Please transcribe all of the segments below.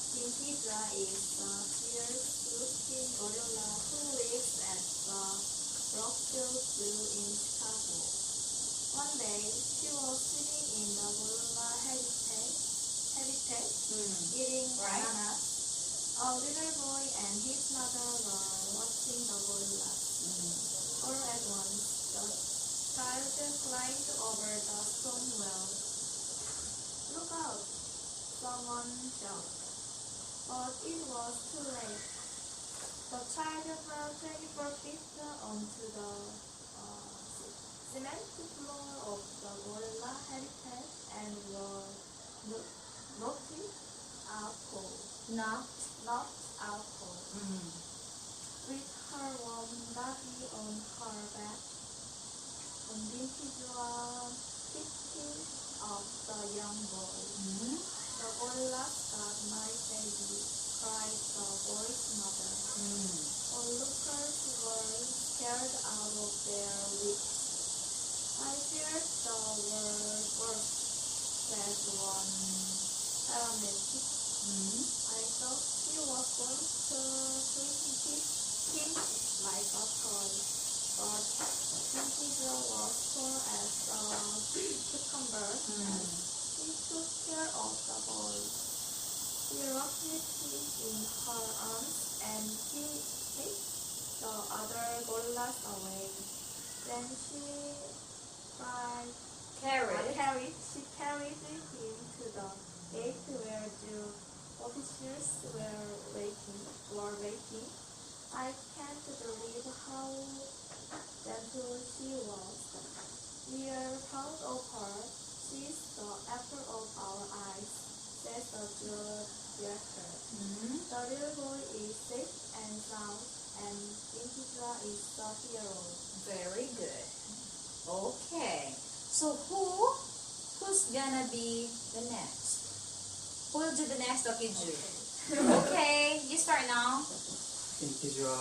Vintigia is a fierce-looking gorilla who lives at the Rockville Zoo in Chicago. One day, she was sitting in the gorilla habitat eating bananas. A little boy and his mother were watching the gorillas. All at once, the child climbed over the stone wall. "Look out!" someone shouted. But it was too late. The child fell 24 feet onto the cement floor of the gorilla habitat and was knocked out cold. Knocked out cold. With her warm body on her back, Vintigia picked up the young boy. "The gorillas got my baby," cried the boy's mother. Onlookers were scared out of their wits. "I feared the worst," said one paramedic. "I thought he was going to hit like a toy." But Vintigia was poor as a cucumber, and he took care of the boy. He rocked him in her arms and he hid the other gorillas away. Then she carried him to the gate where the officers were waiting. I can't believe how gentle she was. "We are proud of her. She's the apple of our eyes," says the director. "The little boy is safe and sound, and Vintigia is the hero." Very good. Okay. So who's gonna be the next? Who will do the next, Okiju? Okay, you start now. Vintigia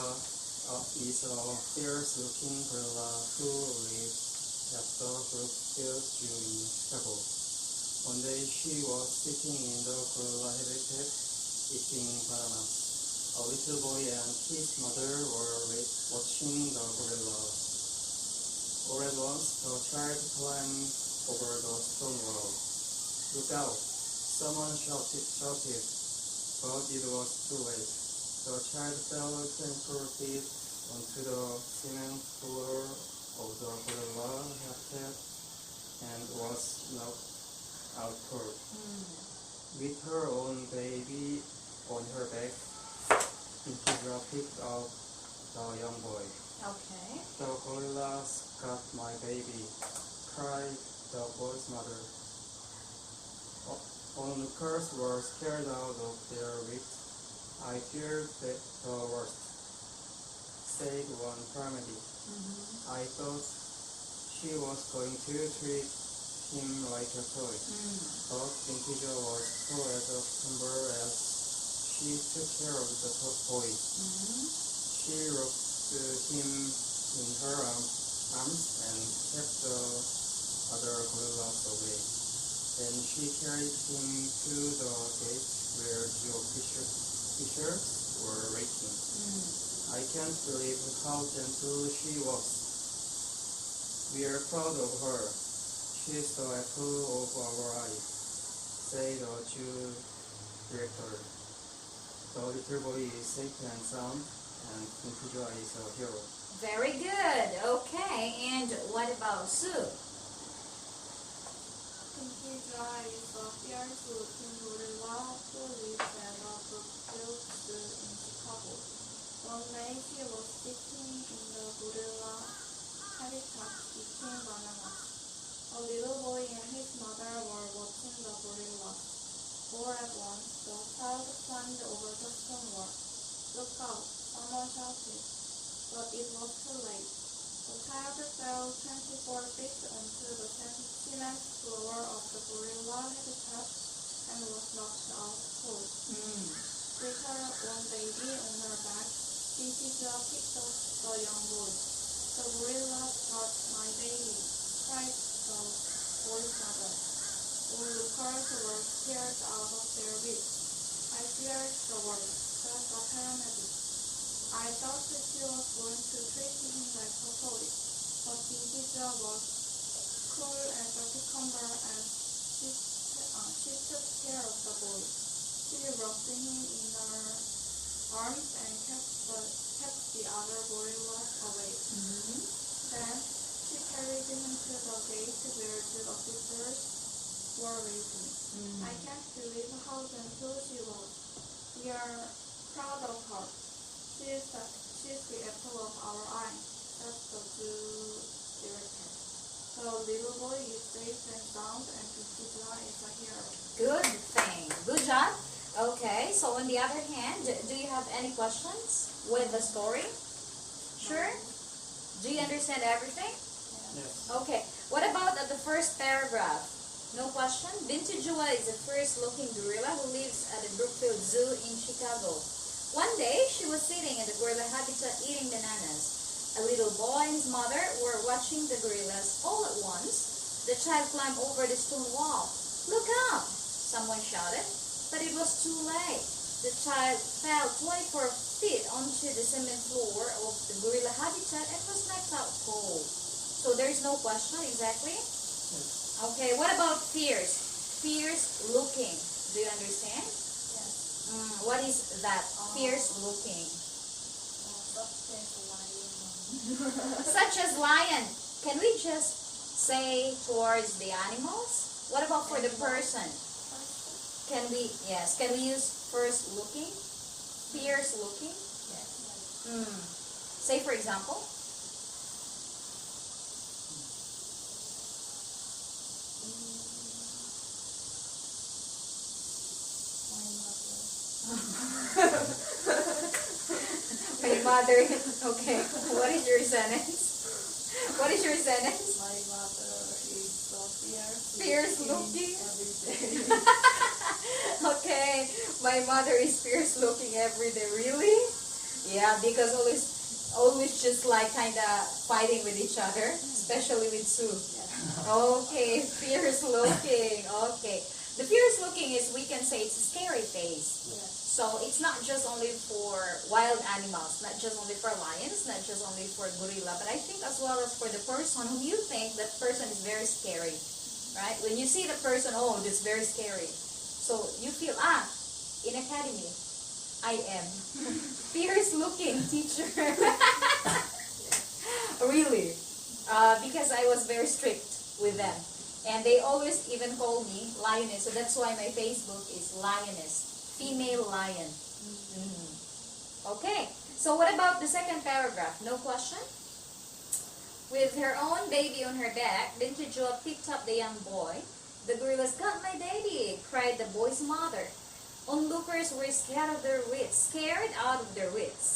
is a fierce-looking gorilla who lives at the Brookfield Zoo in Chicago. One day she was sitting in the gorilla habitat eating bananas. A little boy and his mother were watching the gorillas. All at once, the child climbed over the stone wall. "Look out!" someone shouted, but it was too late. The child fell 24 feet onto the cement floor of the gorilla habitat and was knocked out cold. With her own baby on her back, Vintigia picked up the young boy. Okay. "The gorillas got my baby," cried the boy's mother. Onlookers were scared out of their wits. "I feared the worst," said one paramedic. "I thought she was going to treat him like a toy." But Vintigia was poor as a cucumber as she took care of the boy. She rocked him in her arms and kept the other gorillas away. Then she carried him to the gate where the officers were waiting. "I can't believe how gentle she was. We are proud of her. She's the apple of our eye," said the zoo director. "The little boy is safe and sound, and Vintigia is a hero." Very good. Okay, and what about Sue? Vintigia is a fierce-looking gorilla who lives at the Brookfield Zoo in Chicago. One day she was sitting in the gorilla habitat eating bananas. A little boy and his mother were watching the gorillas. All at once, the child climbed over the stone wall. "Look out!" someone shouted, but it was too late. The child fell 24 feet onto the cement floor of the gorilla habitat and was knocked out cold. With her own baby on her back, Vintigia picked up the young boy. "The gorillas got my baby," cried the boy's mother. Onlookers were scared out of their wits. I feared the worst, said the paramedic. I thought that she was going to treat him like a police, but Binti-jua was cool as a cucumber and she took care of the boy. She rocked him in her arms and kept the other gorillas away. Then she carried him to the gate where the officers were waiting. I can't believe how gentle she was. We are proud of her. She's the apple of our eye. That's the zoo director. The little boy is safe and sound, and Binti-jua is a hero. Good thing. Good job. Okay, so on the other hand, do you have any questions with the story? Sure? Do you understand everything? Yes. Okay, what about at the first paragraph? No question? Binti-jua is the first-looking gorilla who lives at the Brookfield Zoo in Chicago. One day, she was sitting in the gorilla habitat eating bananas. A little boy and his mother were watching the gorillas. All at once, the child climbed over the stone wall. "Look up!" someone shouted, but it was too late. The child fell 24 feet onto the cement floor of the gorilla habitat and was knocked out cold. So there's no question exactly? Yes. Okay, what about fierce? Fierce looking. Do you understand? Yes. What is that? Fierce looking. Such as lion. Can we just say towards the animals? What about for the person? Can we use first looking? Fierce looking? Yes. Say for example. My mother. Okay. What is your sentence? What is your sentence? My mother is so fierce. Fierce looking? Every day. Okay. My mother is fierce looking every day. Really? Yeah, because always just like kinda fighting with each other, especially with Sue. Okay, fierce looking. Okay. The fierce looking is, we can say, it's a scary face. Yes. So it's not just only for wild animals, not just only for lions, not just only for gorilla, but I think as well as for the person whom you think that person is very scary, right? When you see the person, oh, this is very scary. So you feel, in academy, I am fierce looking teacher. Really, because I was very strict with them. And they always even call me lioness. So that's why my Facebook is lioness. Female lion. Okay. So what about the second paragraph? No question? With her own baby on her back, Binti-jua picked up the young boy. "The gorillas got my baby," cried the boy's mother. Onlookers were scared out of their wits.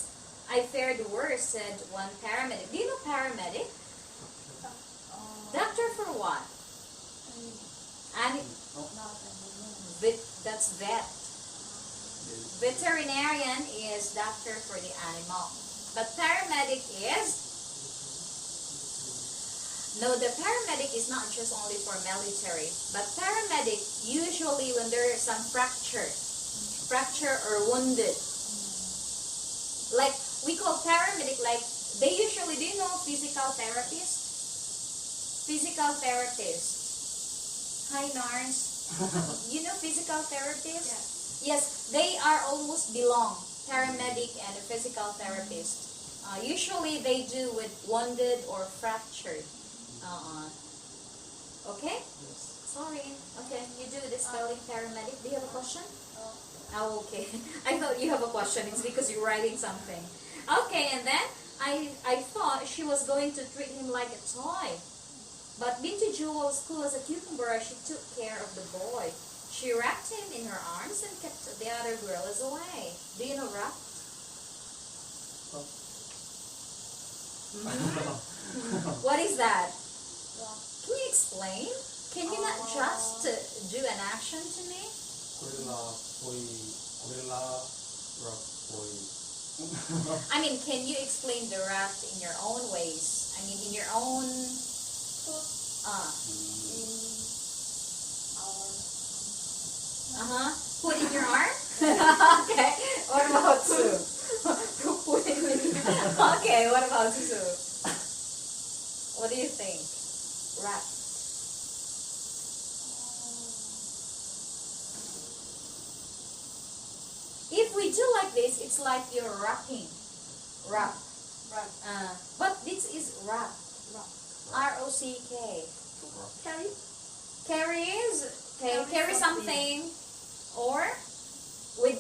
"I fared worse," said one paramedic. Do you know paramedic? Doctor for what? That's vet. Veterinarian is doctor for the animal. But paramedic is? No, the paramedic is not just only for military. But paramedic, usually when there is some fracture or wounded. Like, we call paramedic, like, they usually, do you know physical therapist? Physical therapist. Hi, Nars. You know physical therapist? Yes. Yes, they are almost belong, paramedic and a physical therapist. Usually they do with wounded or fractured. Okay? Yes. Sorry. Okay, you do the spelling paramedic. Do you have a question? Oh, okay. I thought you have a question. It's because you're writing something. Okay, and then I thought she was going to treat him like a toy. But Binti-jua was cool as a cucumber as she took care of the boy. She wrapped him in her arms and kept the other gorillas away. Do you know wrap? What is that? Can you explain? Can you not just do an action to me? Gorilla rock boy. I mean, can you explain the raft in your own ways? I mean, in your own... In our Okay, what about two? Okay, what about two? What do you think? Rat. If we do like this, it's like you're rocking. Rock. Right. But this is rock. Rock. R-O-C-K. Carry. Carry is okay. Carry something. something, or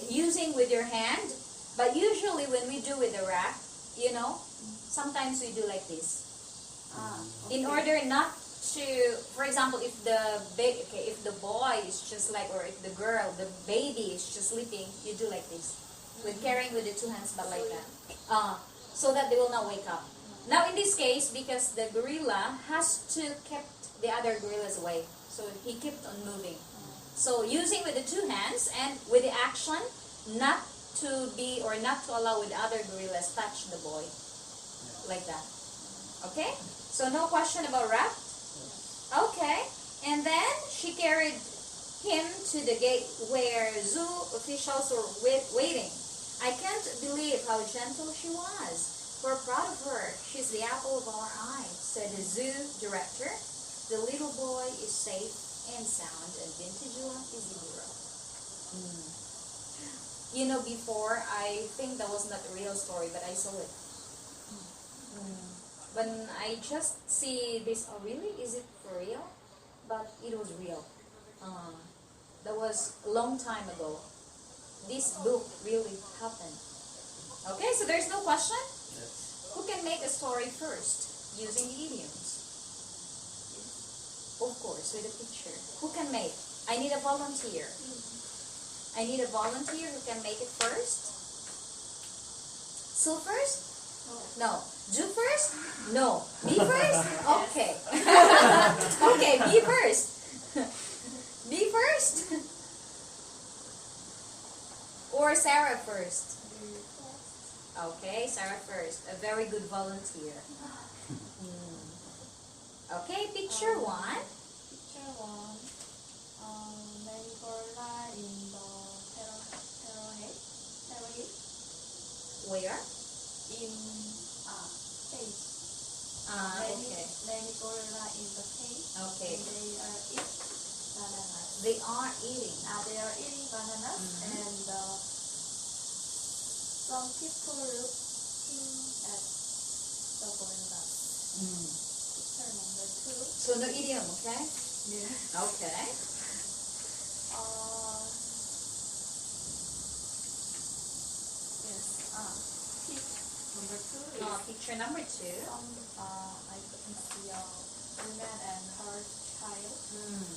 using with your hand. But usually when we do with the rack, sometimes we do like this. In order not to, for example, if the boy is just like, or if the baby is just sleeping, you do like this, with carrying with the two hands, but like that, so that they will not wake up. Now in this case, because the gorilla has to keep the other gorillas away, so he kept on moving. So using with the two hands and with the action, not to allow with the other gorillas touch the boy, like that. Okay? So no question about raft? Okay. And then she carried him to the gate where zoo officials were waiting. I can't believe how gentle she was. We're proud of her. She's the apple of our eye, said the zoo director. The little boy is safe and sound, and Vintijua is the hero. Before, I think that was not a real story, but I saw it. When I just see this, oh really? Is it for real? But it was real. That was a long time ago. This book really happened. Okay, so there's no question? Yes. Who can make a story first using the idioms? Of course, with a picture. Who can make? I need a volunteer. I need a volunteer who can make it first. Sue first? No. Ju first? No. Me first? Okay. Okay, me first. Me first? Or Sarah first? Okay, Sarah first. A very good volunteer. Okay, picture one. Picture one. Mangola in the arrowhead. Where? In cage. Okay. Mangola in the cage. Okay. And they are eating bananas. They are eating. They are eating bananas, and some people looking at the bananas. Picture number two. So no idiom, okay? Yeah. Okay. Yes. Number two is Picture number two. I can see a woman and her child.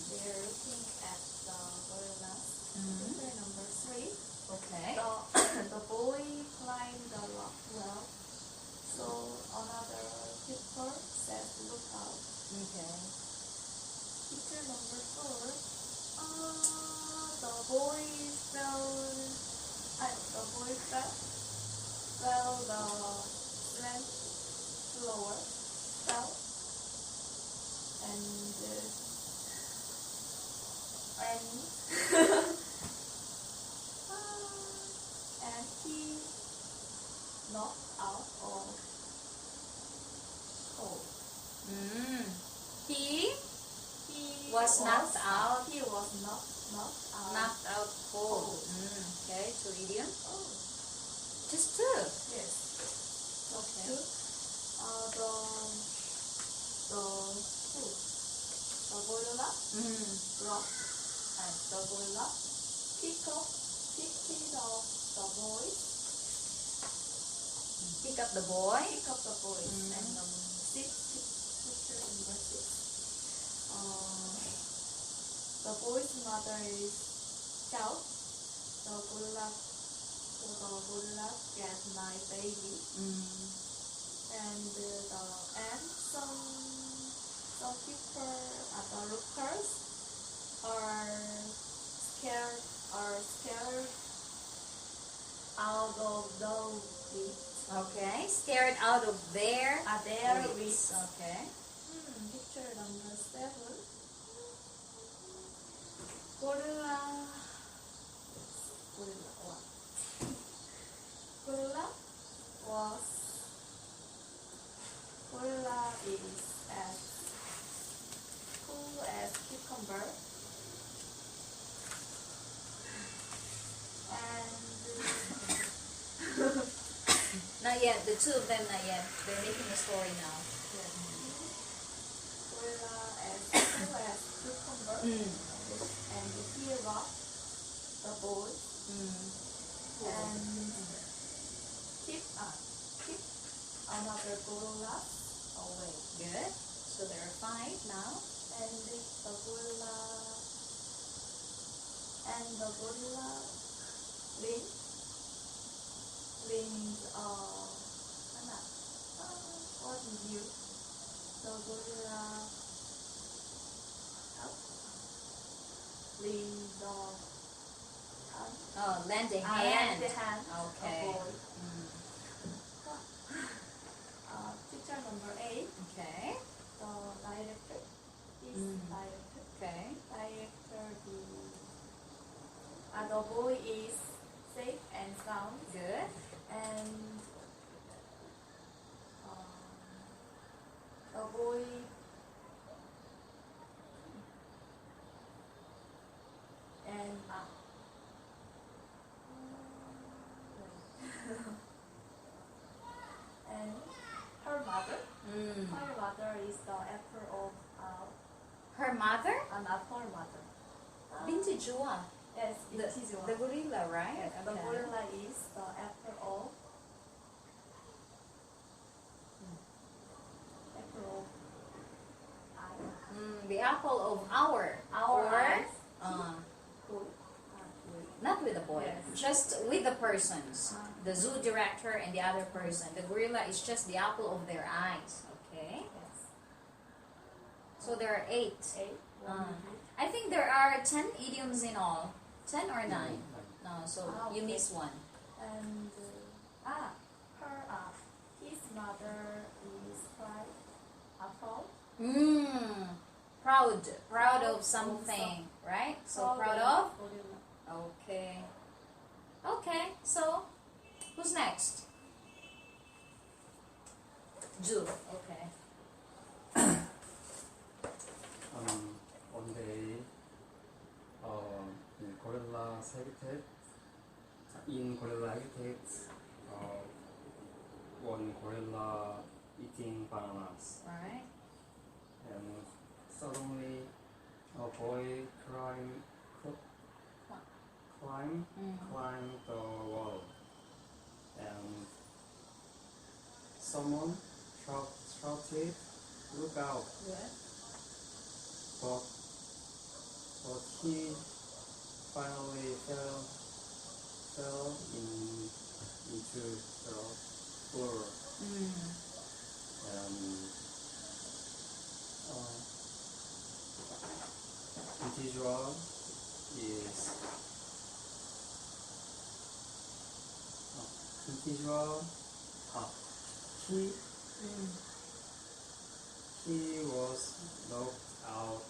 They are looking at the bananas. Picture number three. Okay. The boy climbed the rock well, so another people said, "Look out." Okay. Picture number four. The boy fell. The boy fell the slant floor, fell, and and he knocked out of cold. He He was knocked out. He was knocked out. Knocked out cold. Okay, two idiom. Oh, Just two. yes. Okay. Two. The gorilla rock and the gorilla picked up the boys. Pick up the boy. Pick up the boys and picture number six. The boy's mother is shout. The gorilla get my baby. And some people at the lookers are scared out of the wits. Okay. Scared out of their wits. Okay. Picture number seven. Gorilla. cucumber. And Not yet. The two of them not yet. They're making a story now. gorilla as well as cucumber. Mm. And here are the boy. And keep another gorilla away. Good. So there are 5 now. And the gorilla wins what is you? The gorilla wins the Oh, lend a hand. lend the hand. Okay. The boy. Mm. Picture number 8. Okay. The director is director. Okay. Director the boy is safe and sound. Good. And the boy and and her mother. Mm. Her mother is the apple of Her mother? not her mother. Vintage one. Yes, it is The one. gorilla, right? Yes, the gorilla is the apple of The apple of our eyes. Boy. Not with the boy, Yes. just with the persons. The zoo director and the other person. The gorilla is just the apple of their eyes. Okay. Yes. So there are 8. 8. I think there are 10 idioms in all. 10 or 9? No, so you okay. miss one. And his mother is quite apple. Proud of something, right? So proud of? gorilla. Okay. Okay, so who's next? Ju. Okay. One day, in gorilla habitat, one gorilla eating bananas, Alright. and suddenly a boy climb the wall, and someone shouted, "Look out!" Good. But he finally fell into the floor, and visual is he was knocked out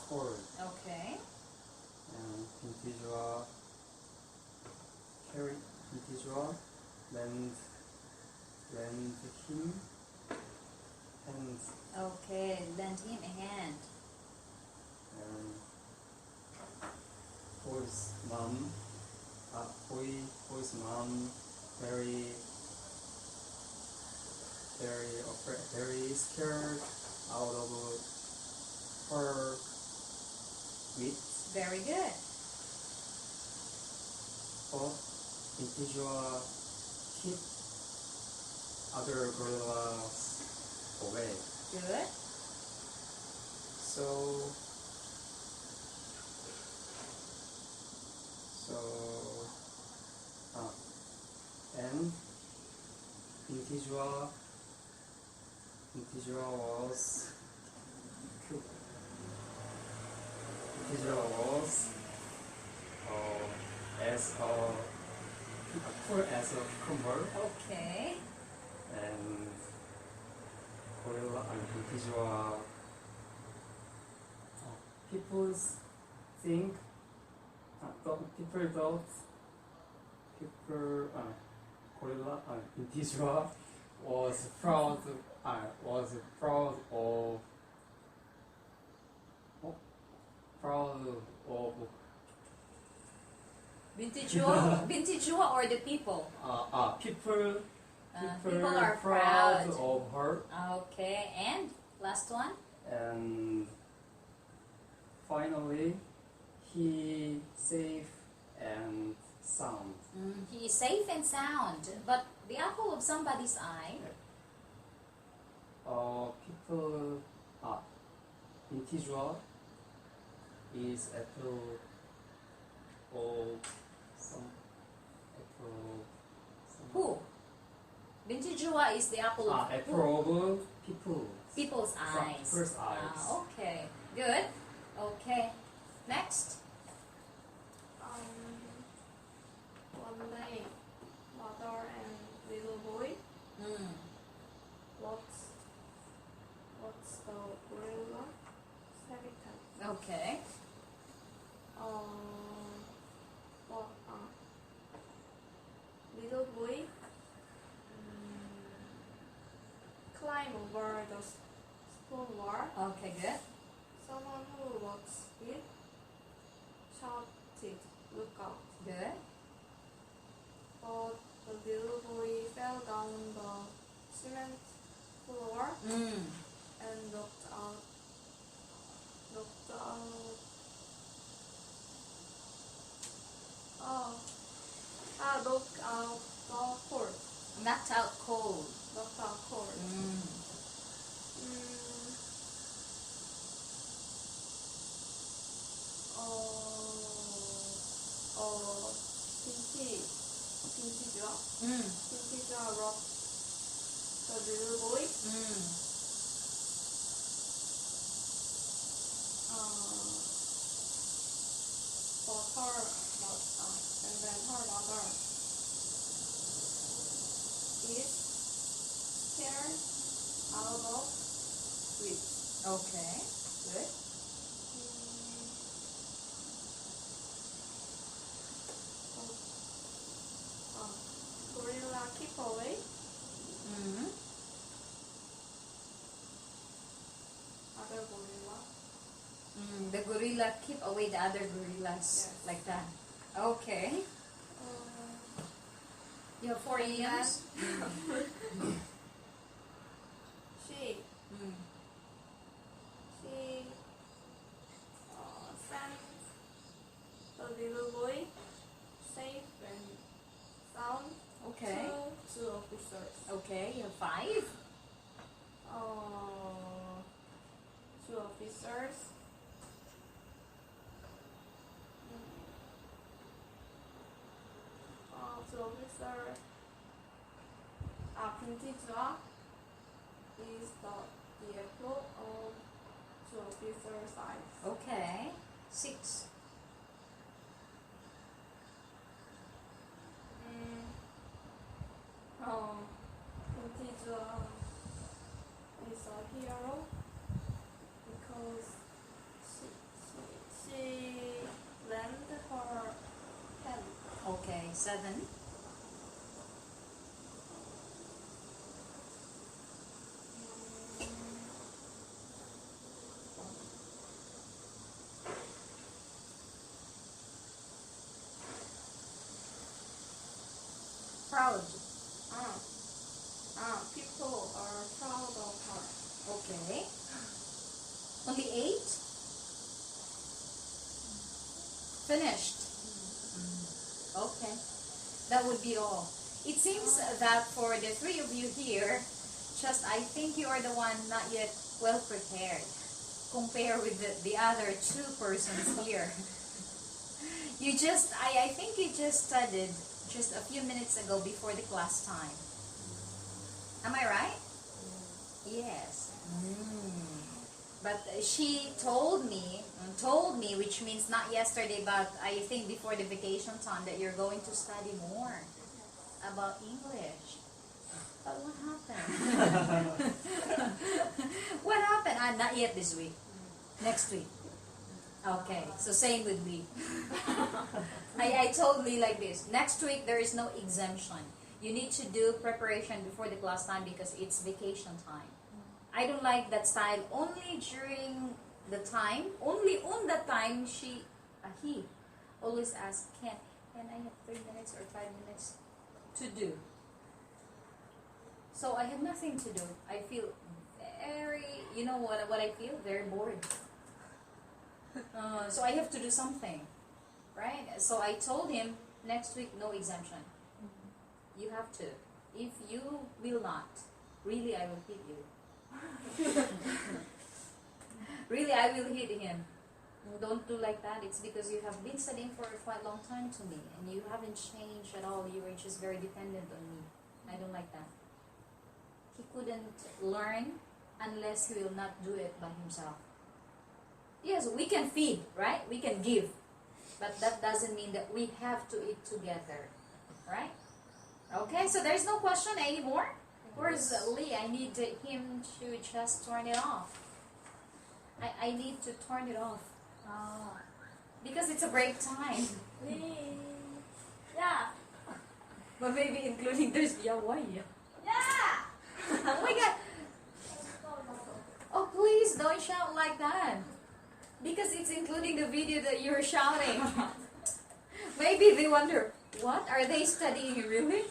cold, Okay. and Intijua lend him hands, Okay, lend him a hand. and boy's mom very scared out of her wits, Very good. but Intijua keep other gorillas away. Good. So and Intijua was as a poor as a cucumber, Okay. and gorilla and Intijua people think gorilla and Intijua was proud of of Vintage or the people? people. People are proud proud. of her, Okay, and last one? and finally, he safe and sound. He is safe and sound, but the apple of somebody's eye. People, integer is apple of some apple. Who? Vintage is the apple of who? Apple of people. People's eyes. People's eyes. Okay, good. Okay, next. One day, mother and little boy. What's the gorilla? Habitat. Okay. What? Little boy climb over the stone wall. Okay, good. Someone who walks it shouted, "Look out!" Good. But the little boy fell down the cement floor and knocked out the cord. Knocked out cold. Knocked out cord. Pinky rocked the little boy. And then her mother is scared out of it. Okay, good. Gorilla keep away. Other gorilla. The gorilla keep away the other gorillas. Yes. Like that. Okay. You have 4 idioms? She sent the little boy safe and sound Okay. to officers. Okay, you have 5? Two officers. Two officers. Pintiza is the apple of two officers' eyes. Okay. 6. Pintiza is a hero because she lent her pen. Okay, 7. Proud. People are proud of her. Okay. Only 8? Finished. Okay. That would be all. It seems that for the 3 of you here, just I think you are the one not yet well prepared compared with the other 2 persons here. I think you just studied just a few minutes ago before the class time. Am I right? Yes. But she told me, which means not yesterday, but I think before the vacation time, that you're going to study more about English. But what happened? What happened? Not yet this week. Next week. Okay, so same with me. I told Lee like this. Next week, there is no exemption. You need to do preparation before the class time because it's vacation time. I don't like that style only during the time, only on the time he always asks, can I have 3 minutes or 5 minutes to do? So I have nothing to do. I feel very, you know what I feel? Very bored. So I have to do something, right? So I told him, next week, no exemption. You have to. If you will not, really I will hit you. Really I will hit him. Don't do like that. It's because you have been studying for a quite long time to me and you haven't changed at all. You were just very dependent on me. I don't like that. He couldn't learn unless he will not do it by himself. Yes, we can feed, right? We can give. But that doesn't mean that we have to eat together, right? Okay, so there's no question anymore. Where's Lee? I need him to just turn it off. I need to turn it off. Because it's a break time. Yeah. But maybe including there's Yawai. Yeah. Oh my god. Oh, please don't shout like that. Because it's including the video that you're shouting. Maybe they wonder, what? Are they studying really?